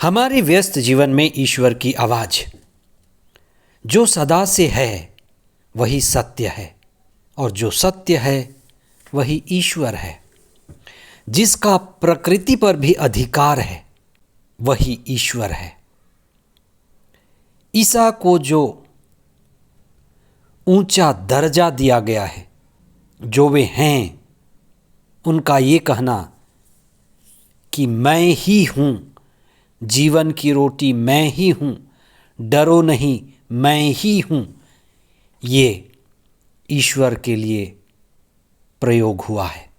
हमारे व्यस्त जीवन में ईश्वर की आवाज़ जो सदा से है वही सत्य है, और जो सत्य है वही ईश्वर है। जिसका प्रकृति पर भी अधिकार है वही ईश्वर है। ईसा को जो ऊंचा दर्जा दिया गया है, जो वे हैं, उनका ये कहना कि मैं ही हूँ, जीवन की रोटी मैं ही हूँ, डरो नहीं मैं ही हूँ, ये ईश्वर के लिए प्रयोग हुआ है।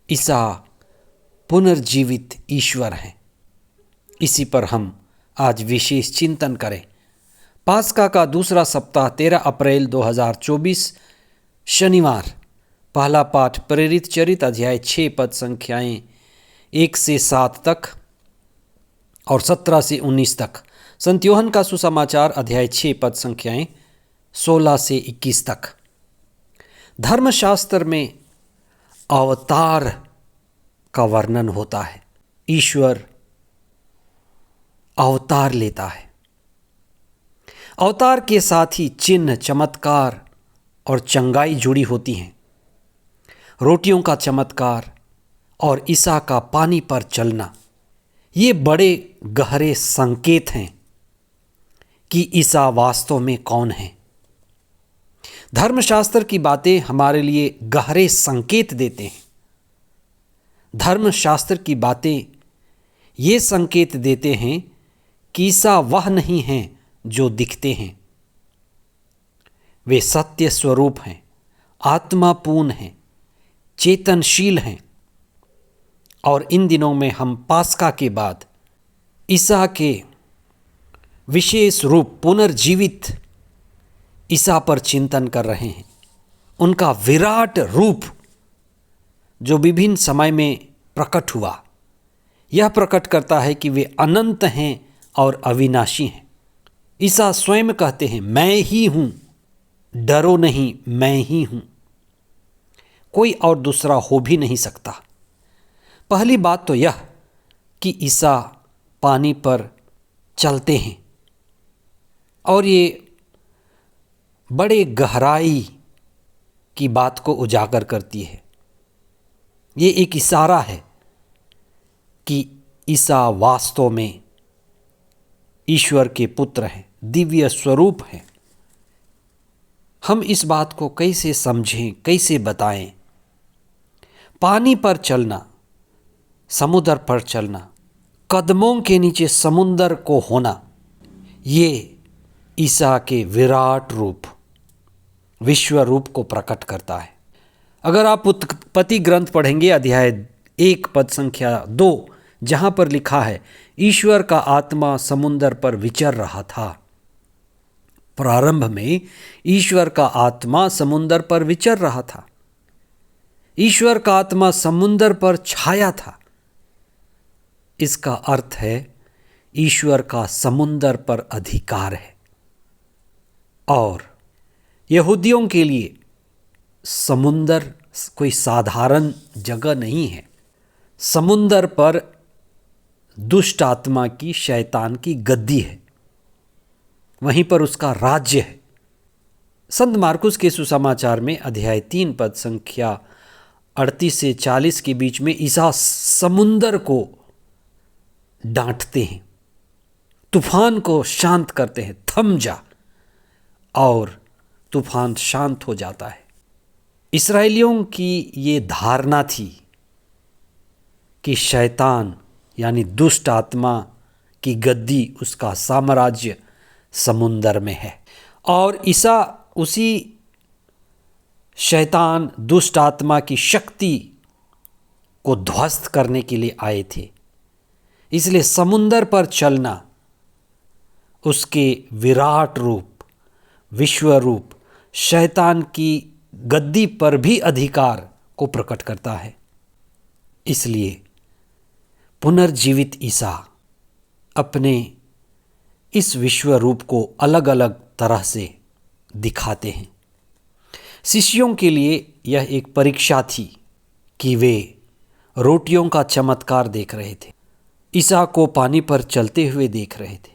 ईसा पुनर्जीवित ईश्वर हैं। इसी पर हम आज विशेष चिंतन करें। पास्का का दूसरा सप्ताह 13 अप्रैल 2024 शनिवार। पहला पाठ प्रेरित चरित अध्याय 6 पद संख्याएं 1 से 7 तक और 17 से 19 तक। संत यूहन्ना का सुसमाचार अध्याय 6 पद संख्याएं 16 से 21 तक। धर्मशास्त्र में अवतार का वर्णन होता है। ईश्वर अवतार लेता है। अवतार के साथ ही चिन्ह, चमत्कार और चंगाई जुड़ी होती हैं। रोटियों का चमत्कार और ईसा का पानी पर चलना, ये बड़े गहरे संकेत हैं कि ईसा वास्तव में कौन है। धर्मशास्त्र की बातें हमारे लिए गहरे संकेत देते हैं। धर्मशास्त्र की बातें ये संकेत देते हैं कि ईसा वह नहीं हैं जो दिखते हैं। वे सत्य स्वरूप हैं, आत्मापूर्ण हैं, चेतनशील हैं। और इन दिनों में हम पास्का के बाद ईसा के विशेष रूप पुनर्जीवित ईसा पर चिंतन कर रहे हैं। उनका विराट रूप जो विभिन्न समय में प्रकट हुआ, यह प्रकट करता है कि वे अनंत हैं और अविनाशी हैं। ईसा स्वयं कहते हैं, मैं ही हूँ, डरो नहीं मैं ही हूँ। कोई और दूसरा हो भी नहीं सकता। पहली बात तो यह कि ईसा पानी पर चलते हैं, और ये बड़े गहराई की बात को उजागर करती है। ये एक इशारा है कि ईसा वास्तव में ईश्वर के पुत्र हैं, दिव्य स्वरूप हैं। हम इस बात को कैसे समझें, कैसे बताएं? पानी पर चलना, समुद्र पर चलना, कदमों के नीचे समुद्र को होना, ये ईसा के विराट रूप, विश्व रूप को प्रकट करता है। अगर आप उत्पत्ति ग्रंथ पढ़ेंगे अध्याय 1 पद संख्या 2, जहाँ पर लिखा है, ईश्वर का आत्मा समुद्र पर विचर रहा था। प्रारंभ में ईश्वर का आत्मा समुद्र पर विचर रहा था। ईश्वर का आत्मा समुद्र पर छाया था। इसका अर्थ है ईश्वर का समुद्र पर अधिकार है। और यहूदियों के लिए समुद्र कोई साधारण जगह नहीं है। समुद्र पर दुष्ट आत्मा की, शैतान की गद्दी है, वहीं पर उसका राज्य है। संत मार्कुस के सुसमाचार में अध्याय 3 पद संख्या 38 से 40 के बीच में ईसा समुद्र को डांटते हैं, तूफान को शांत करते हैं, थम जा, और तूफान शांत हो जाता है। इस्राएलियों की ये धारणा थी कि शैतान यानी दुष्ट आत्मा की गद्दी, उसका साम्राज्य समुद्र में है, और ईसा उसी शैतान, दुष्ट आत्मा की शक्ति को ध्वस्त करने के लिए आए थे। इसलिए समुद्र पर चलना उसके विराट रूप, विश्व रूप, शैतान की गद्दी पर भी अधिकार को प्रकट करता है। इसलिए पुनर्जीवित ईसा अपने इस विश्व रूप को अलग अलग तरह से दिखाते हैं। शिष्यों के लिए यह एक परीक्षा थी कि वे रोटियों का चमत्कार देख रहे थे। ईसा को पानी पर चलते हुए देख रहे थे।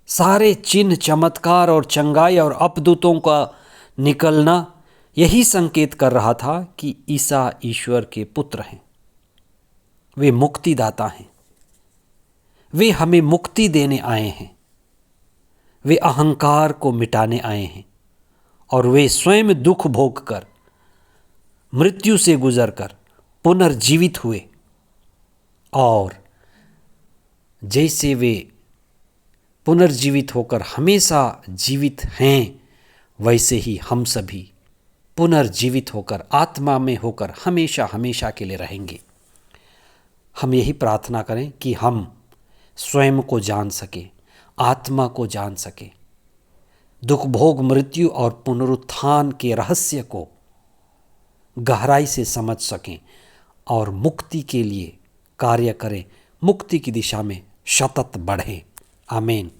सारे चिन्ह, चमत्कार और चंगाई और अपदूतों का निकलना यही संकेत कर रहा था कि ईसा ईश्वर के पुत्र हैं। वे मुक्तिदाता हैं। वे हमें मुक्ति देने आए हैं। वे अहंकार को मिटाने आए हैं और वे स्वयं दुख भोग कर, मृत्यु से गुजरकर पुनर्जीवित हुए। और जैसे वे पुनर्जीवित होकर हमेशा जीवित हैं, वैसे ही हम सभी पुनर्जीवित होकर, आत्मा में होकर हमेशा हमेशा के लिए रहेंगे। हम यही प्रार्थना करें कि हम स्वयं को जान सके, आत्मा को जान सके, दुख भोग, मृत्यु और पुनरुत्थान के रहस्य को गहराई से समझ सकें और मुक्ति के लिए कार्य करें, मुक्ति की दिशा में सतत बढ़ें। आमीन।